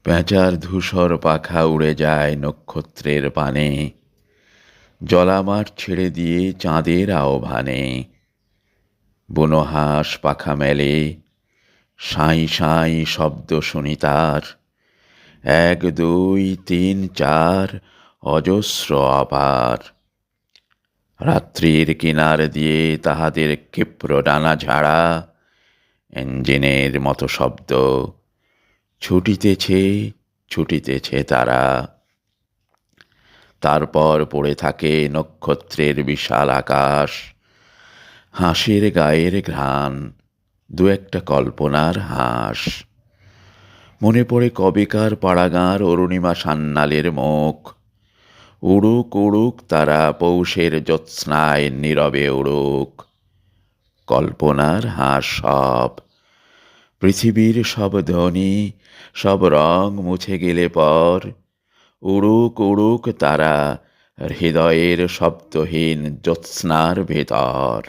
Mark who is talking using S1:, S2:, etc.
S1: পেঁচার ধূসর পাখা উড়ে যায় নক্ষত্রের পানে, জলামাঠ ছেড়ে দিয়ে চাঁদের আহ্বানে। বুনো হাঁস পাখা মেলে, সাঁই সাঁই শব্দ শুনি তার। এক দুই তিন চার, অজস্র অপার। রাত্রির কিনার দিয়ে তাহাদের ক্ষিপ্র ডানা ঝাড়া, ইঞ্জিনের মতো শব্দ। ছুটিতেছে ছুটিতেছে তারা। তারপর পড়ে থাকে নক্ষত্রের বিশাল আকাশ, হাঁসের গায়ের ঘ্রাণ, দু একটা কল্পনার হাঁস। মনে পড়ে কবেকার পাড়াগাঁর অরুণিমা সান্যালের মুখ। উড়ুক উড়ুক তারা পৌষের জ্যোৎস্নায় নীরবে উড়ুক। কল্পনার হাঁস সব। পৃথিবীর সব ধ্বনি, সব রং মুছে গেলে পর উড়ুক উড়ুক তারা হৃদয়ের শব্দহীন জ্যোৎস্নার ভেতর।